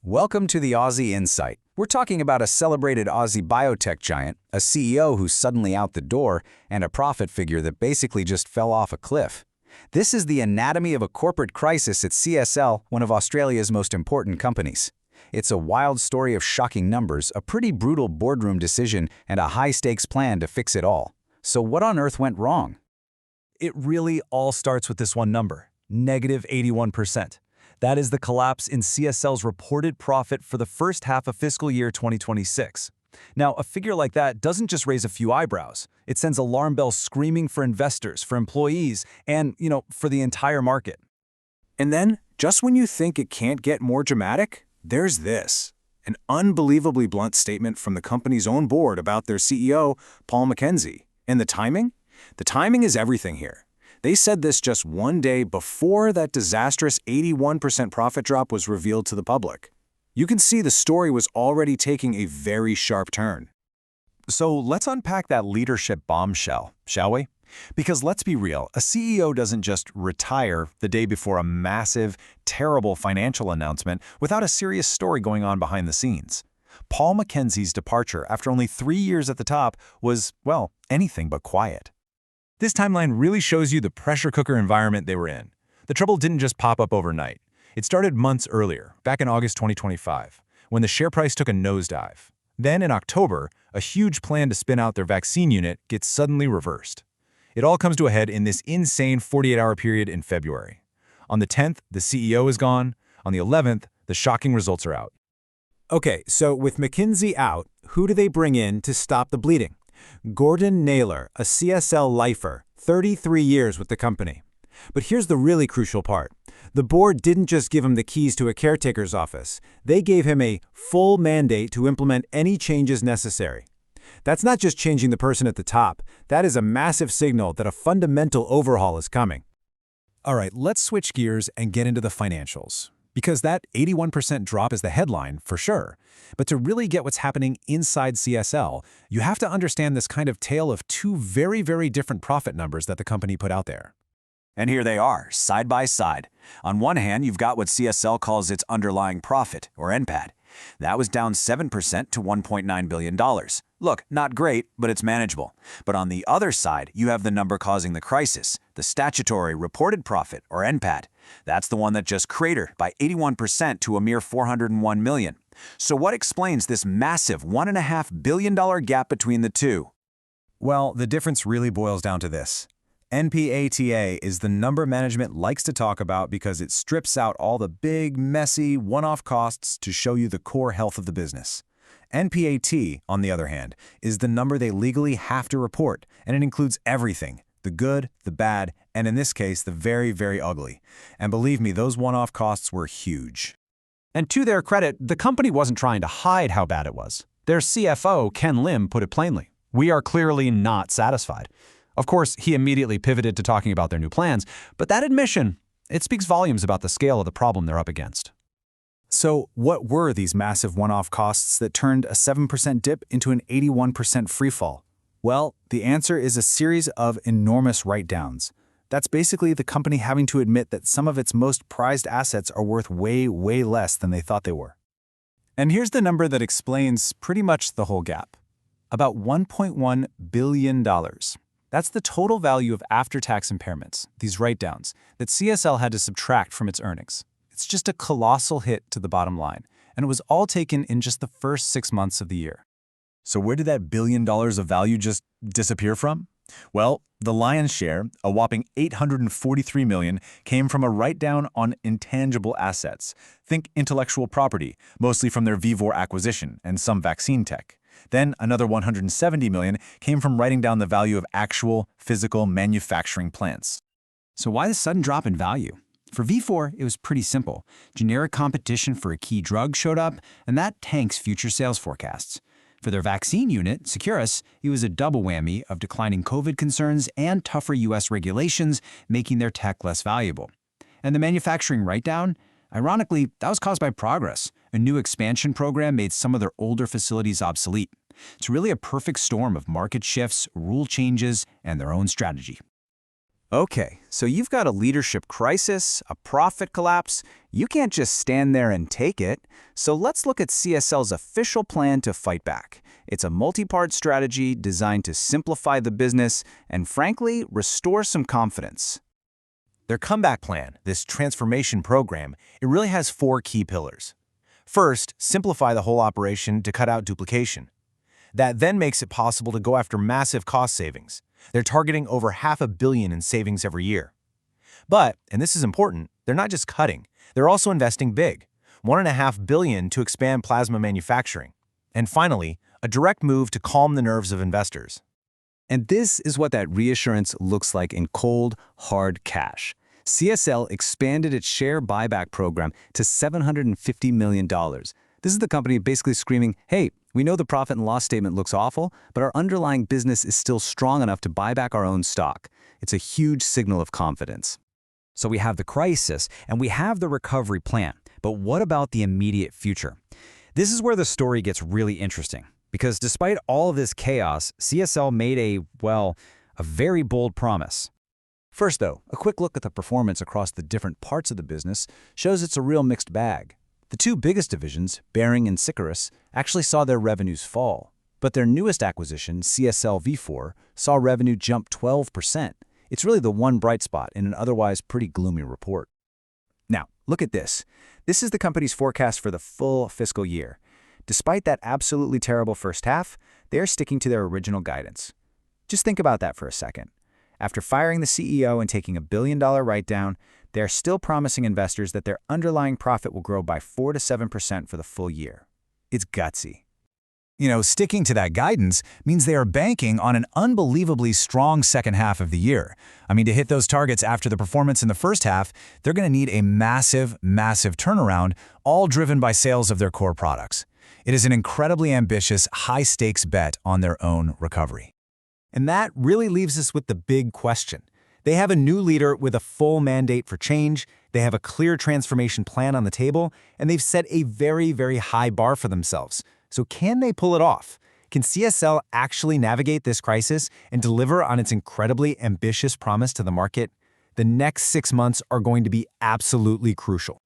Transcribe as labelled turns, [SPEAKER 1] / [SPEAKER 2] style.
[SPEAKER 1] Welcome to the Aussie Insight. We're talking about a celebrated Aussie biotech giant, a CEO who's suddenly out the door, and a profit figure that basically just fell off a cliff. This is the anatomy of a corporate crisis at CSL, one of Australia's most important companies. It's a wild story of shocking numbers, a pretty brutal boardroom decision, and a high-stakes plan to fix it all. So what on earth went wrong?
[SPEAKER 2] It really all starts with this one number, negative 81%. That is the collapse in CSL's reported profit for the first half of fiscal year 2026. Now, a figure like that doesn't just raise a few eyebrows. It sends alarm bells screaming for investors, for employees, and, for the entire market.
[SPEAKER 3] And then, just when you think it can't get more dramatic, there's this. An unbelievably blunt statement from the company's own board about their CEO, Paul McKenzie. And the timing? The timing is everything here. They said this just one day before that disastrous 81% profit drop was revealed to the public. You can see the story was already taking a very sharp turn.
[SPEAKER 2] So let's unpack that leadership bombshell, shall we? Because let's be real, a CEO doesn't just retire the day before a massive, terrible financial announcement without a serious story going on behind the scenes. Paul McKenzie's departure after only 3 years at the top was, well, anything but quiet. This timeline really shows you the pressure cooker environment they were in. The trouble didn't just pop up overnight. It started months earlier, back in August 2025, when the share price took a nosedive. Then in October, a huge plan to spin out their vaccine unit gets suddenly reversed. It all comes to a head in this insane 48-hour period in February. On the 10th, the CEO is gone. On the 11th, the shocking results are out.
[SPEAKER 3] Okay, so with McKinsey out, who do they bring in to stop the bleeding? Gordon Naylor, a CSL lifer, 33 years with the company. But here's the really crucial part. The board didn't just give him the keys to a caretaker's office. They gave him a full mandate to implement any changes necessary. That's not just changing the person at the top. That is a massive signal that a fundamental overhaul is coming.
[SPEAKER 2] All right, let's switch gears and get into the financials. Because that 81% drop is the headline, for sure. But to really get what's happening inside CSL, you have to understand this kind of tale of two very, very different profit numbers that the company put out there.
[SPEAKER 1] And here they are, side by side. On one hand, you've got what CSL calls its underlying profit, or NPAT. That was down 7% to $1.9 billion. Look, not great, but it's manageable. But on the other side, you have the number causing the crisis, the statutory reported profit, or NPAT. That's the one that just cratered by 81% to a mere $401 million. So what explains this massive $1.5 billion gap between the two?
[SPEAKER 2] Well, the difference really boils down to this. NPATA is the number management likes to talk about because it strips out all the big, messy, one-off costs to show you the core health of the business. NPAT, on the other hand, is the number they legally have to report, and it includes everything, the good, the bad, and in this case, the very, very ugly. And believe me, those one-off costs were huge.
[SPEAKER 4] And to their credit, the company wasn't trying to hide how bad it was. Their CFO, Ken Lim, put it plainly. We are clearly not satisfied. Of course, he immediately pivoted to talking about their new plans, but that admission, it speaks volumes about the scale of the problem they're up against.
[SPEAKER 3] So what were these massive one-off costs that turned a 7% dip into an 81% freefall? Well, the answer is a series of enormous write-downs. That's basically the company having to admit that some of its most prized assets are worth way, way less than they thought they were. And here's the number that explains pretty much the whole gap. About $1.1 billion. That's the total value of after-tax impairments, these write-downs, that CSL had to subtract from its earnings. It's just a colossal hit to the bottom line, and it was all taken in just the first 6 months of the year.
[SPEAKER 2] So where did that $1 billion of value just disappear from? Well, the lion's share, a whopping $843 million, came from a write-down on intangible assets. Think intellectual property, mostly from their Vivor acquisition and some vaccine tech. Then another $170 million came from writing down the value of actual physical manufacturing plants.
[SPEAKER 4] So why the sudden drop in value? For V4, it was pretty simple. Generic competition for a key drug showed up, and that tanks future sales forecasts. For their vaccine unit, Securus, it was a double whammy of declining COVID concerns and tougher U.S. regulations, making their tech less valuable. And the manufacturing write-down? Ironically, that was caused by progress. A new expansion program made some of their older facilities obsolete. It's really a perfect storm of market shifts, rule changes, and their own strategy.
[SPEAKER 3] Okay, so you've got a leadership crisis, a profit collapse. You can't just stand there and take it. So let's look at CSL's official plan to fight back. It's a multi-part strategy designed to simplify the business and, frankly, restore some confidence.
[SPEAKER 2] Their comeback plan, this transformation program, it really has 4 key pillars. First, simplify the whole operation to cut out duplication. That then makes it possible to go after massive cost savings. They're targeting over $500 million in savings every year. But, and this is important, they're not just cutting, they're also investing big, $1.5 billion to expand plasma manufacturing. And finally, a direct move to calm the nerves of investors.
[SPEAKER 3] And this is what that reassurance looks like in cold, hard cash. CSL expanded its share buyback program to $750 million. This is the company basically screaming, hey, we know the profit and loss statement looks awful, but our underlying business is still strong enough to buy back our own stock. It's a huge signal of confidence.
[SPEAKER 4] So we have the crisis and we have the recovery plan. But what about the immediate future? This is where the story gets really interesting. Because despite all of this chaos, CSL made a very bold promise.
[SPEAKER 3] First, though, a quick look at the performance across the different parts of the business shows it's a real mixed bag. The 2 biggest divisions, Behring and Sycharis, actually saw their revenues fall. But their newest acquisition, CSL V4, saw revenue jump 12%. It's really the one bright spot in an otherwise pretty gloomy report. Now, look at this. This is the company's forecast for the full fiscal year. Despite that absolutely terrible first half, they're sticking to their original guidance. Just think about that for a second. After firing the CEO and taking $1 billion write-down, they're still promising investors that their underlying profit will grow by 4 to 7% for the full year. It's gutsy.
[SPEAKER 2] Sticking to that guidance means they are banking on an unbelievably strong second half of the year. To hit those targets after the performance in the first half, they're going to need a massive, massive turnaround, all driven by sales of their core products. It is an incredibly ambitious, high-stakes bet on their own recovery. And that really leaves us with the big question. They have a new leader with a full mandate for change, they have a clear transformation plan on the table, and they've set a very, very high bar for themselves. So can they pull it off? Can CSL actually navigate this crisis and deliver on its incredibly ambitious promise to the market? The next 6 months are going to be absolutely crucial.